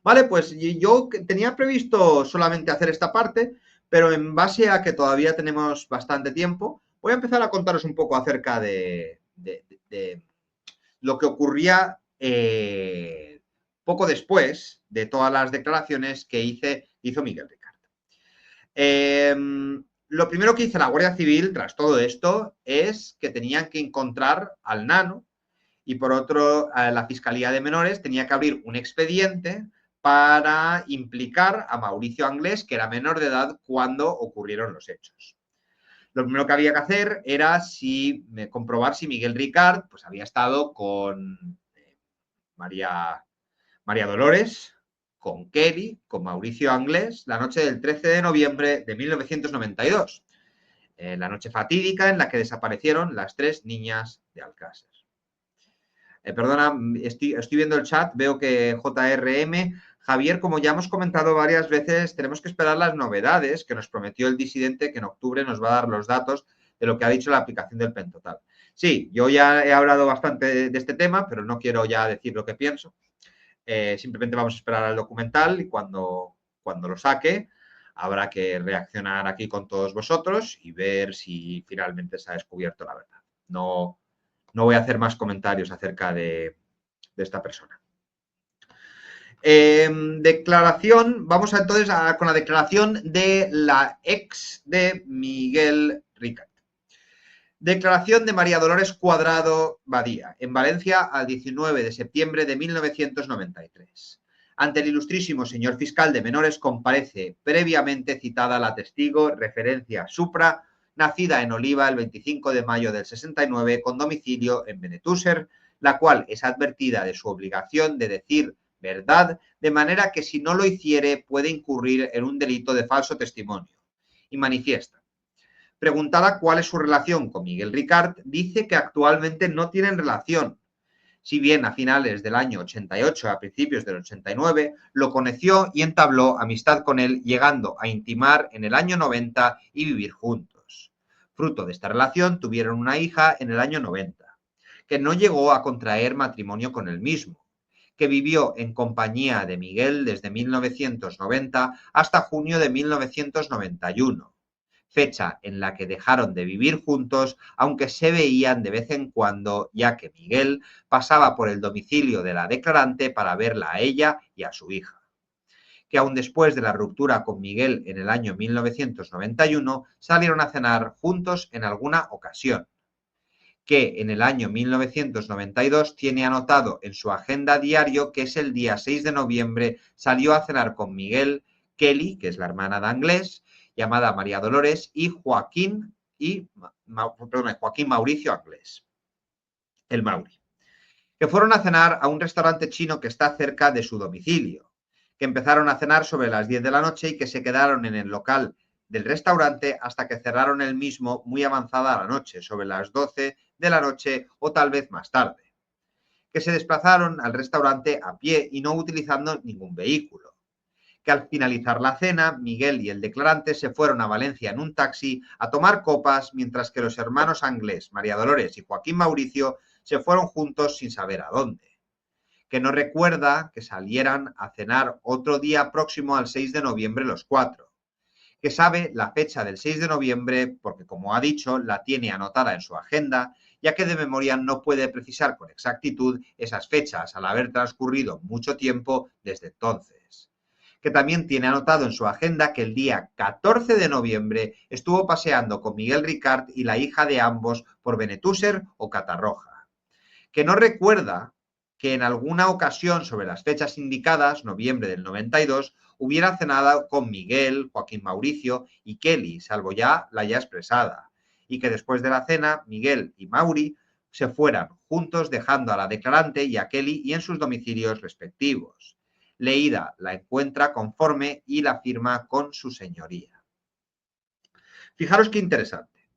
Vale, pues yo tenía previsto solamente hacer esta parte, pero en base a que todavía tenemos bastante tiempo, voy a empezar a contaros un poco acerca de lo que ocurría poco después de todas las declaraciones que hizo Miguel Ricard. Lo primero que hizo la Guardia Civil tras todo esto es que tenían que encontrar al nano y por otro la Fiscalía de Menores tenía que abrir un expediente para implicar a Mauricio Anglés, que era menor de edad cuando ocurrieron los hechos. Lo primero que había que hacer era comprobar si Miguel Ricard pues, había estado con María Dolores, con Kelly, con Mauricio Anglés, la noche del 13 de noviembre de 1992, la noche fatídica en la que desaparecieron las 3 niñas de Alcácer. Perdona, estoy viendo el chat, veo que JRM, Javier, como ya hemos comentado varias veces, tenemos que esperar las novedades que nos prometió el disidente, que en octubre nos va a dar los datos de lo que ha dicho la aplicación del Pentotal. Sí, yo ya he hablado bastante de este tema, pero no quiero ya decir lo que pienso. Simplemente vamos a esperar al documental y cuando lo saque habrá que reaccionar aquí con todos vosotros y ver si finalmente se ha descubierto la verdad. No voy a hacer más comentarios acerca de esta persona. Declaración, vamos entonces con la declaración de la ex de Miguel Ricard. Declaración de María Dolores Cuadrado Badía, en Valencia, al 19 de septiembre de 1993. Ante el ilustrísimo señor fiscal de menores comparece previamente citada la testigo referencia Supra, nacida en Oliva el 25 de mayo del 69, con domicilio en Benetússer, la cual es advertida de su obligación de decir verdad, de manera que si no lo hiciere puede incurrir en un delito de falso testimonio. Y manifiesta. Preguntada cuál es su relación con Miguel Ricard, dice que actualmente no tienen relación. Si bien a finales del año 88, a principios del 89, lo conoció y entabló amistad con él, llegando a intimar en el año 90 y vivir juntos. Fruto de esta relación tuvieron una hija en el año 90, que no llegó a contraer matrimonio con él mismo, que vivió en compañía de Miguel desde 1990 hasta junio de 1991. Fecha en la que dejaron de vivir juntos, aunque se veían de vez en cuando, ya que Miguel pasaba por el domicilio de la declarante para verla a ella y a su hija. Que aun después de la ruptura con Miguel en el año 1991, salieron a cenar juntos en alguna ocasión. Que en el año 1992 tiene anotado en su agenda diario que es el día 6 de noviembre salió a cenar con Miguel, Kelly, que es la hermana de Anglés, llamada María Dolores, y Joaquín Mauricio Anglés, el Mauri, que fueron a cenar a un restaurante chino que está cerca de su domicilio, que empezaron a cenar sobre las 10 de la noche y que se quedaron en el local del restaurante hasta que cerraron el mismo muy avanzada la noche, sobre las 12 de la noche o tal vez más tarde, que se desplazaron al restaurante a pie y no utilizando ningún vehículo, que al finalizar la cena, Miguel y el declarante se fueron a Valencia en un taxi a tomar copas, mientras que los hermanos Anglés, María Dolores y Joaquín Mauricio se fueron juntos sin saber a dónde, que no recuerda que salieran a cenar otro día próximo al 6 de noviembre los 4, que sabe la fecha del 6 de noviembre porque, como ha dicho, la tiene anotada en su agenda, ya que de memoria no puede precisar con exactitud esas fechas al haber transcurrido mucho tiempo desde entonces. Que también tiene anotado en su agenda que el día 14 de noviembre estuvo paseando con Miguel Ricard y la hija de ambos por Benetússer o Catarroja. Que no recuerda que en alguna ocasión sobre las fechas indicadas, noviembre del 92, hubiera cenado con Miguel, Joaquín Mauricio y Kelly, salvo ya la ya expresada, y que después de la cena, Miguel y Mauri se fueran juntos dejando a la declarante y a Kelly y en sus domicilios respectivos. Leída la encuentra conforme y la firma con su señoría. Fijaros qué interesante.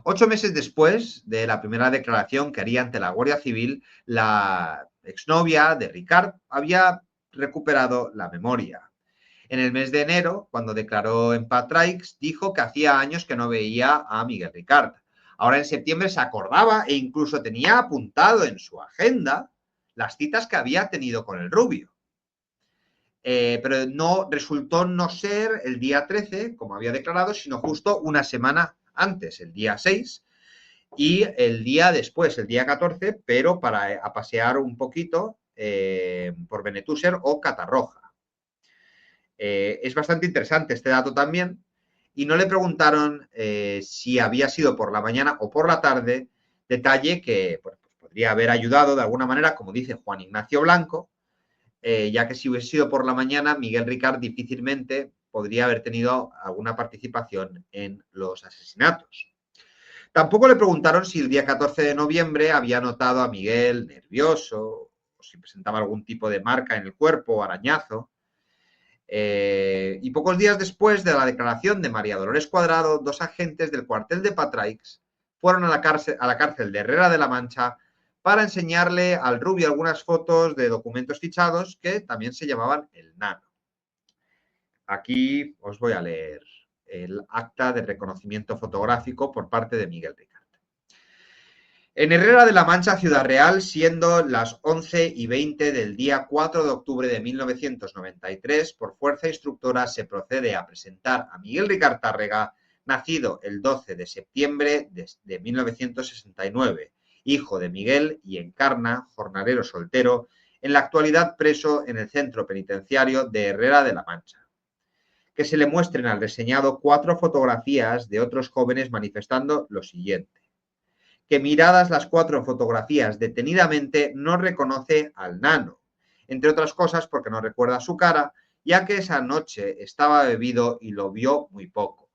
8 meses después de la primera declaración que haría ante la Guardia Civil, la exnovia de Ricard había recuperado la memoria. En el mes de enero, cuando declaró en Patraix, dijo que hacía años que no veía a Miguel Ricard. Ahora en septiembre se acordaba e incluso tenía apuntado en su agenda las citas que había tenido con el rubio. pero no resultó no ser el día 13, como había declarado, sino justo una semana antes, el día 6, y el día después, el día 14, pero para a pasear un poquito por Benetúser o Catarroja. Es bastante interesante este dato también, y no le preguntaron si había sido por la mañana o por la tarde, detalle que pues podría haber ayudado de alguna manera, como dice Juan Ignacio Blanco, ya que si hubiese sido por la mañana, Miguel Ricard difícilmente podría haber tenido alguna participación en los asesinatos. Tampoco le preguntaron si el día 14 de noviembre había notado a Miguel nervioso o si presentaba algún tipo de marca en el cuerpo o arañazo. Y pocos días después de la declaración de María Dolores Cuadrado, 2 agentes del cuartel de Patraix fueron a la cárcel de Herrera de la Mancha para enseñarle al rubio algunas fotos de documentos fichados que también se llamaban el Nano. Aquí os voy a leer el acta de reconocimiento fotográfico por parte de Miguel Ricard. En Herrera de la Mancha, Ciudad Real, siendo las 11:20 del día 4 de octubre de 1993, por fuerza instructora se procede a presentar a Miguel Ricard Tárrega, nacido el 12 de septiembre de 1969, hijo de Miguel y Encarna, jornalero soltero, en la actualidad preso en el centro penitenciario de Herrera de la Mancha. Que se le muestren al reseñado 4 fotografías de otros jóvenes manifestando lo siguiente: que miradas las 4 fotografías detenidamente no reconoce al Nano, entre otras cosas porque no recuerda su cara, ya que esa noche estaba bebido y lo vio muy poco.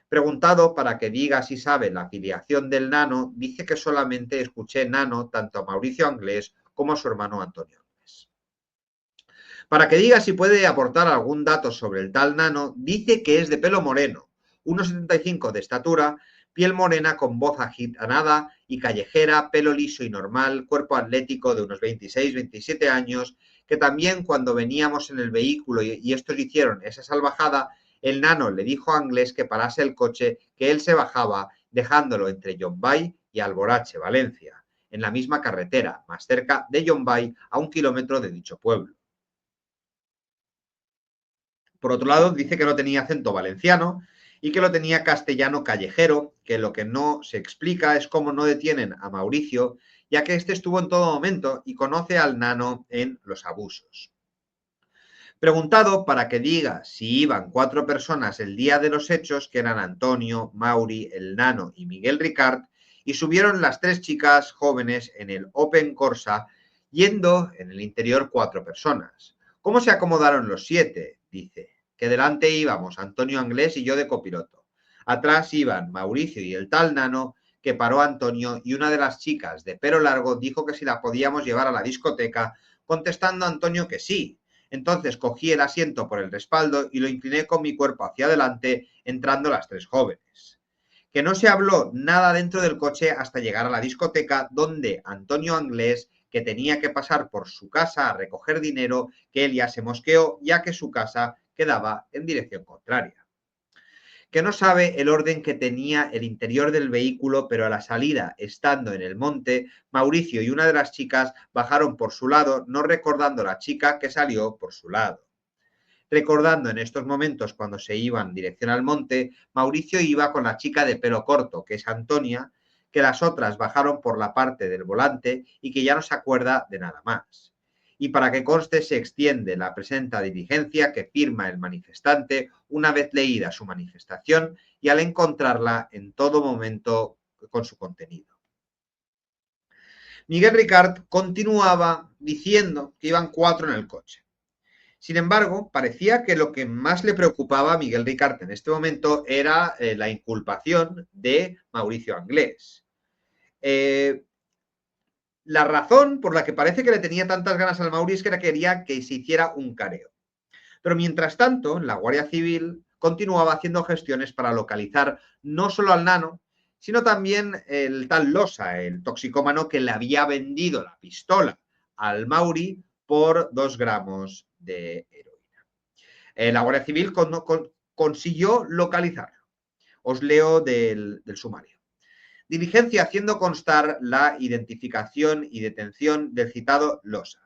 Preguntado para que diga si sabe la filiación del Nano, dice que solamente escuché Nano tanto a Mauricio Anglés como a su hermano Antonio Anglés. Para que diga si puede aportar algún dato sobre el tal Nano, dice que es de pelo moreno, 1,75 de estatura, piel morena con voz agitanada y callejera, pelo liso y normal, cuerpo atlético de unos 26-27 años, que también cuando veníamos en el vehículo y estos hicieron esa salvajada, el Nano le dijo a Anglés que parase el coche, que él se bajaba, dejándolo entre Llombay y Alborache, Valencia, en la misma carretera, más cerca de Llombay, a 1 kilómetro de dicho pueblo. Por otro lado, dice que no tenía acento valenciano y que lo tenía castellano callejero, que lo que no se explica es cómo no detienen a Mauricio, ya que este estuvo en todo momento y conoce al Nano en los abusos. Preguntado para que diga si iban 4 personas el día de los hechos, que eran Antonio, Mauri, el Nano y Miguel Ricard, y subieron las 3 chicas jóvenes en el Open Corsa, yendo en el interior 4 personas. ¿Cómo se acomodaron los 7? Dice que delante íbamos Antonio Anglés y yo de copiloto. Atrás iban Mauricio y el tal Nano, que paró a Antonio, y una de las chicas de pelo largo dijo que si la podíamos llevar a la discoteca, contestando a Antonio que sí. Entonces cogí el asiento por el respaldo y lo incliné con mi cuerpo hacia adelante, entrando las 3 jóvenes. Que no se habló nada dentro del coche hasta llegar a la discoteca, donde Antonio Anglés, que tenía que pasar por su casa a recoger dinero, que él ya se mosqueó, ya que su casa quedaba en dirección contraria. Que no sabe el orden que tenía el interior del vehículo, pero a la salida, estando en el monte, Mauricio y una de las chicas bajaron por su lado, no recordando la chica que salió por su lado. Recordando en estos momentos cuando se iban en dirección al monte, Mauricio iba con la chica de pelo corto, que es Antonia, que las otras bajaron por la parte del volante y que ya no se acuerda de nada más. Y para que conste, se extiende la presente diligencia que firma el manifestante una vez leída su manifestación y al encontrarla en todo momento con su contenido. Miguel Ricard continuaba diciendo que iban 4 en el coche. Sin embargo, parecía que lo que más le preocupaba a Miguel Ricard en este momento era la inculpación de Mauricio Anglés. La razón por la que parece que le tenía tantas ganas al Mauri es que quería que se hiciera un careo. Pero mientras tanto, la Guardia Civil continuaba haciendo gestiones para localizar no solo al Nano, sino también el tal Losa, el toxicómano que le había vendido la pistola al Mauri por 2 gramos de heroína. La Guardia Civil consiguió localizarlo. Os leo del sumario. Diligencia haciendo constar la identificación y detención del citado Losa.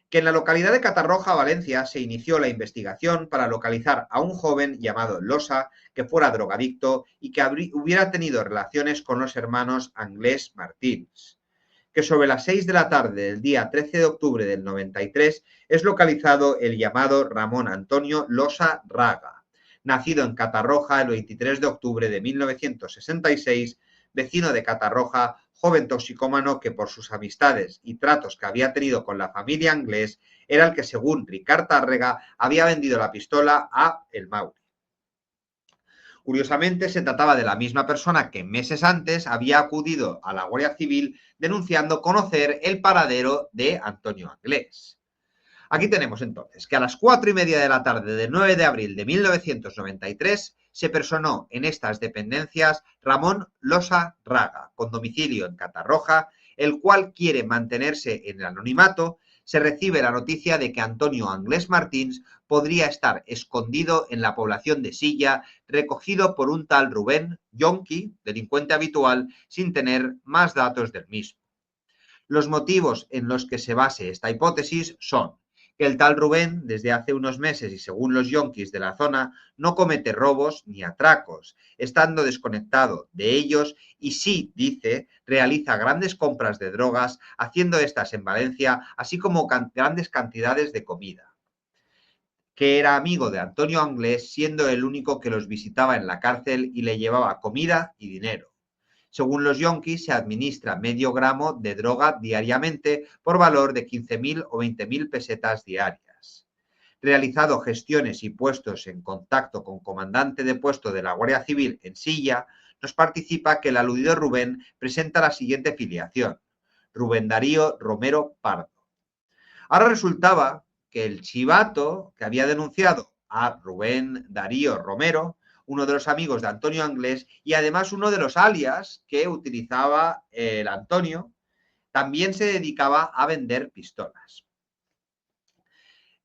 que en la localidad de Catarroja, Valencia, se inició la investigación para localizar a un joven llamado Losa que fuera drogadicto y que hubiera tenido relaciones con los hermanos Anglés Martins, que sobre las 6 de la tarde del día 13 de octubre del 93 es localizado el llamado Ramón Antonio Losa Raga, nacido en Catarroja el 23 de octubre de 1966, vecino de Catarroja, joven toxicómano que por sus amistades y tratos que había tenido con la familia Anglés era el que, según Ricard Tárrega, había vendido la pistola a el Mauri. Curiosamente, se trataba de la misma persona que meses antes había acudido a la Guardia Civil denunciando conocer el paradero de Antonio Anglés. Aquí tenemos entonces que a las 4:30 de la tarde del 9 de abril de 1993 se personó en estas dependencias Ramón Losa Raga, con domicilio en Catarroja, el cual quiere mantenerse en el anonimato. Se recibe la noticia de que Antonio Anglés Martins podría estar escondido en la población de Silla, recogido por un tal Rubén Yonki, delincuente habitual, sin tener más datos del mismo. Los motivos en los que se base esta hipótesis son que el tal Rubén, desde hace unos meses y según los yonkis de la zona, no comete robos ni atracos, estando desconectado de ellos y sí, dice, realiza grandes compras de drogas, haciendo estas en Valencia, así como grandes cantidades de comida. Que era amigo de Antonio Anglés, siendo el único que los visitaba en la cárcel y le llevaba comida y dinero. Según los yonkis, se administra medio gramo de droga diariamente por valor de 15.000 o 20.000 pesetas diarias. Realizado gestiones y puestos en contacto con comandante de puesto de la Guardia Civil en Silla, nos participa que el aludido Rubén presenta la siguiente filiación: Rubén Darío Romero Pardo. Ahora resultaba que el chivato que había denunciado a Rubén Darío Romero, uno de los amigos de Antonio Anglés y además uno de los alias que utilizaba el Antonio, también se dedicaba a vender pistolas.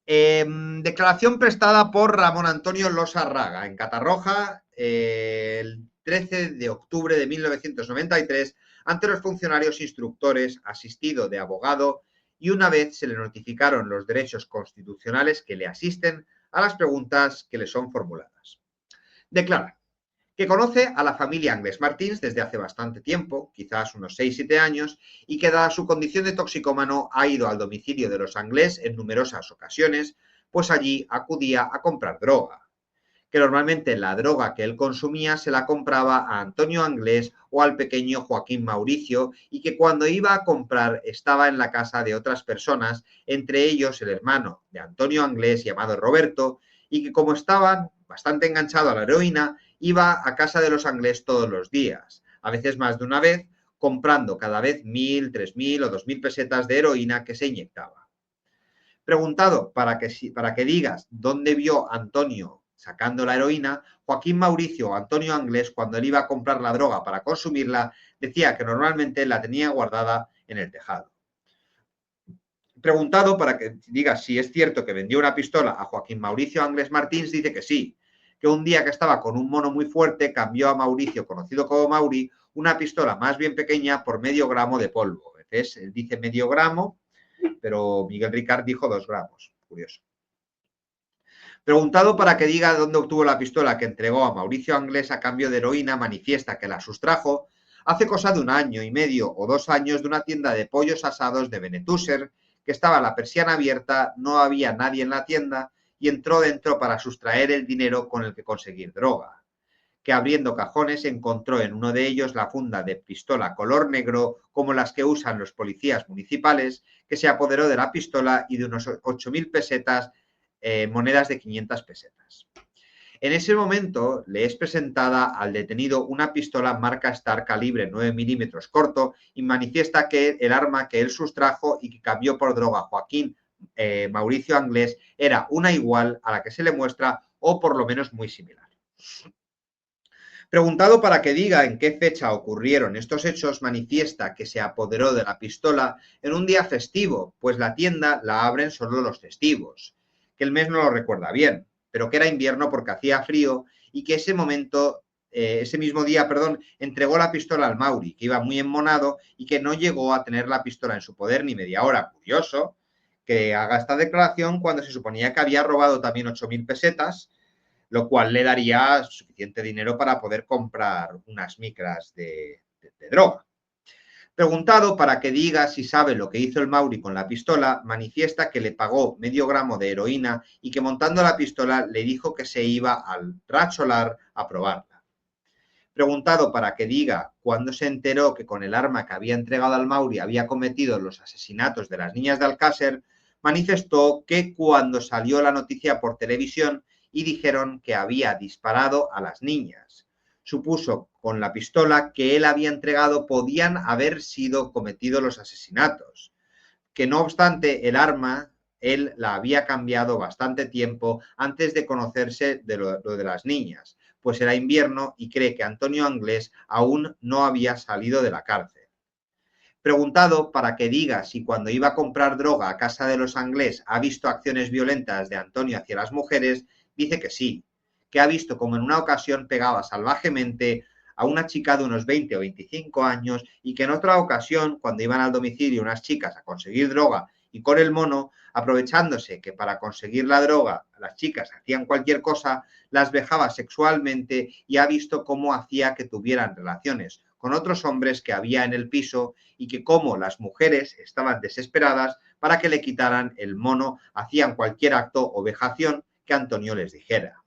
Declaración prestada por Ramón Antonio Losa Raga en Catarroja el 13 de octubre de 1993 ante los funcionarios instructores, asistido de abogado, y una vez se le notificaron los derechos constitucionales que le asisten a las preguntas que le son formuladas. Declara que conoce a la familia Anglés Martins desde hace bastante tiempo, quizás unos 6-7 años, y que dada su condición de toxicómano ha ido al domicilio de los Anglés en numerosas ocasiones, pues allí acudía a comprar droga. Que normalmente la droga que él consumía se la compraba a Antonio Anglés o al pequeño Joaquín Mauricio, y que cuando iba a comprar estaba en la casa de otras personas, entre ellos el hermano de Antonio Anglés llamado Roberto, y que como estaban bastante enganchados a la heroína, iba a casa de los Anglés todos los días, a veces más de una vez, comprando cada vez 1.000, 3.000 o 2.000 pesetas de heroína que se inyectaba. Preguntado para que digas dónde vio Antonio sacando la heroína, Joaquín Mauricio o Antonio Anglés, cuando él iba a comprar la droga para consumirla, decía que normalmente la tenía guardada en el tejado. Preguntado para que digas si es cierto que vendió una pistola a Joaquín Mauricio Anglés Martins, dice que sí, que un día que estaba con un mono muy fuerte cambió a Mauricio, conocido como Mauri, una pistola más bien pequeña por medio gramo de polvo. A veces él dice medio gramo, pero Miguel Ricard dijo 2 gramos. Curioso. Preguntado para que diga dónde obtuvo la pistola que entregó a Mauricio Anglés a cambio de heroína, manifiesta que la sustrajo hace cosa de 1 año y medio o 2 años de una tienda de pollos asados de Benetúser, que estaba la persiana abierta, no había nadie en la tienda y entró dentro para sustraer el dinero con el que conseguir droga. Que abriendo cajones encontró en uno de ellos la funda de pistola color negro como las que usan los policías municipales, que se apoderó de la pistola y de unos 8.000 pesetas, monedas de 500 pesetas. En ese momento le es presentada al detenido una pistola marca Star calibre 9 milímetros corto y manifiesta que el arma que él sustrajo y que cambió por droga Joaquín Mauricio Anglés era una igual a la que se le muestra o por lo menos muy similar. Preguntado para que diga en qué fecha ocurrieron estos hechos, manifiesta que se apoderó de la pistola en un día festivo, pues la tienda la abren solo los festivos, que el mes no lo recuerda bien, pero que era invierno porque hacía frío y que ese mismo día, entregó la pistola al Mauri, que iba muy enmonado y que no llegó a tener la pistola en su poder ni media hora. Curioso que haga esta declaración cuando se suponía que había robado también 8.000 pesetas, lo cual le daría suficiente dinero para poder comprar unas micras de droga. Preguntado para que diga si sabe lo que hizo el Mauri con la pistola, manifiesta que le pagó medio gramo de heroína y que montando la pistola le dijo que se iba al Racholar a probarla. Preguntado para que diga cuándo se enteró que con el arma que había entregado al Mauri había cometido los asesinatos de las niñas de Alcácer, manifestó que cuando salió la noticia por televisión y dijeron que había disparado a las niñas, supuso con la pistola que él había entregado podían haber sido cometidos los asesinatos, que no obstante el arma él la había cambiado bastante tiempo antes de conocerse de lo de las niñas, pues era invierno y cree que Antonio Anglés aún no había salido de la cárcel. Preguntado para que diga si cuando iba a comprar droga a casa de los Anglés ha visto acciones violentas de Antonio hacia las mujeres, dice que sí, que ha visto como en una ocasión pegaba salvajemente a una chica de unos 20 o 25 años y que en otra ocasión, cuando iban al domicilio unas chicas a conseguir droga y con el mono, aprovechándose que para conseguir la droga las chicas hacían cualquier cosa, las vejaba sexualmente y ha visto cómo hacía que tuvieran relaciones con otros hombres que había en el piso y que como las mujeres estaban desesperadas para que le quitaran el mono, hacían cualquier acto o vejación que Antonio les dijera.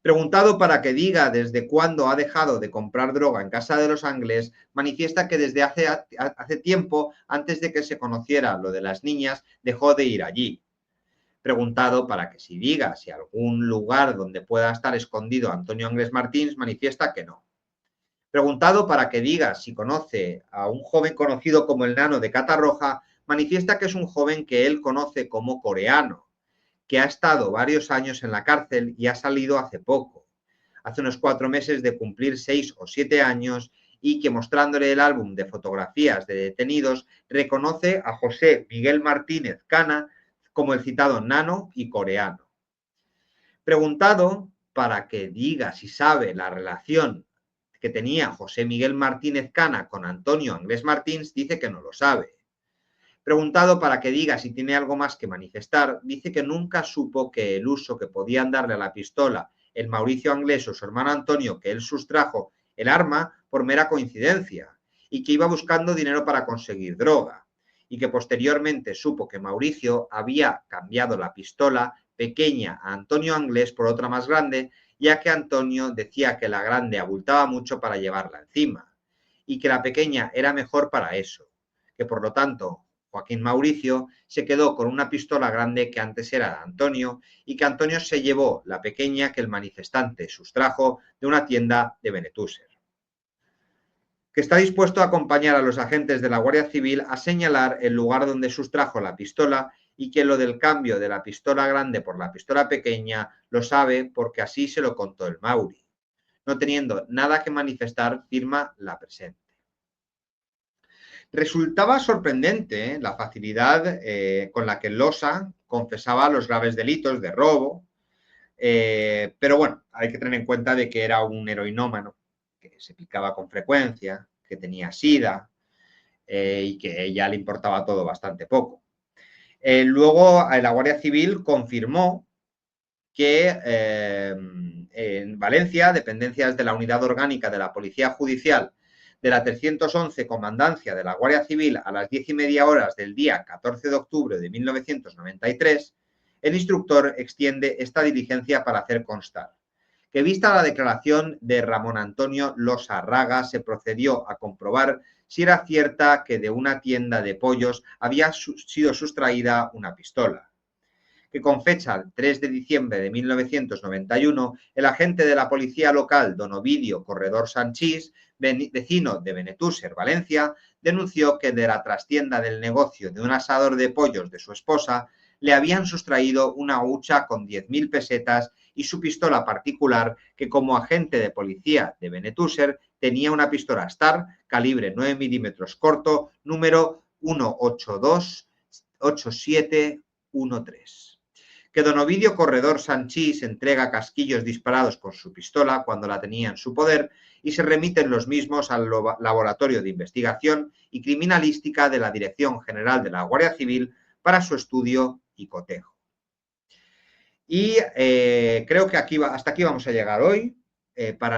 Preguntado para que diga desde cuándo ha dejado de comprar droga en casa de los Anglés, manifiesta que desde hace tiempo, antes de que se conociera lo de las niñas, dejó de ir allí. Preguntado para que si diga si algún lugar donde pueda estar escondido Antonio Anglés Martins, manifiesta que no. Preguntado para que diga si conoce a un joven conocido como el Nano de Catarroja, manifiesta que es un joven que él conoce como coreano, que ha estado varios años en la cárcel y ha salido hace poco, hace unos 4 meses de cumplir 6 o 7 años, y que mostrándole el álbum de fotografías de detenidos, reconoce a José Miguel Martínez Cana como el citado Nano y coreano. Preguntado para que diga si sabe la relación que tenía José Miguel Martínez Cana con Antonio Anglés Martins, dice que no lo sabe. Preguntado para que diga si tiene algo más que manifestar, dice que nunca supo que el uso que podían darle a la pistola el Mauricio Anglés o su hermano Antonio, que él sustrajo el arma por mera coincidencia, y que iba buscando dinero para conseguir droga, y que posteriormente supo que Mauricio había cambiado la pistola pequeña a Antonio Anglés por otra más grande, ya que Antonio decía que la grande abultaba mucho para llevarla encima, y que la pequeña era mejor para eso, que por lo tanto Joaquín Mauricio se quedó con una pistola grande que antes era de Antonio y que Antonio se llevó la pequeña que el manifestante sustrajo de una tienda de Benetúser. Que está dispuesto a acompañar a los agentes de la Guardia Civil a señalar el lugar donde sustrajo la pistola y que lo del cambio de la pistola grande por la pistola pequeña lo sabe porque así se lo contó el Mauri. No teniendo nada que manifestar, firma la presente. Resultaba sorprendente la facilidad con la que Losa confesaba los graves delitos de robo, pero bueno, hay que tener en cuenta de que era un heroinómano, que se picaba con frecuencia, que tenía sida y que a ella le importaba todo bastante poco. Luego la Guardia Civil confirmó que en Valencia, dependencias de la Unidad Orgánica de la Policía Judicial de la 311 Comandancia de la Guardia Civil a las 10:30 del día 14 de octubre de 1993, el instructor extiende esta diligencia para hacer constar que vista la declaración de Ramón Antonio Losarraga se procedió a comprobar si era cierta que de una tienda de pollos había sido sustraída una pistola, que con fecha 3 de diciembre de 1991, el agente de la policía local, don Ovidio Corredor Sanchís, vecino de Benetúser, Valencia, denunció que de la trastienda del negocio de un asador de pollos de su esposa le habían sustraído una hucha con 10.000 pesetas y su pistola particular, que como agente de policía de Benetúser tenía una pistola Star calibre 9 milímetros corto, número 1828713. Que don Ovidio Corredor Sanchís entrega casquillos disparados con su pistola cuando la tenía en su poder y se remiten los mismos al Laboratorio de Investigación y Criminalística de la Dirección General de la Guardia Civil para su estudio y cotejo. Y creo que hasta aquí vamos a llegar hoy. Para el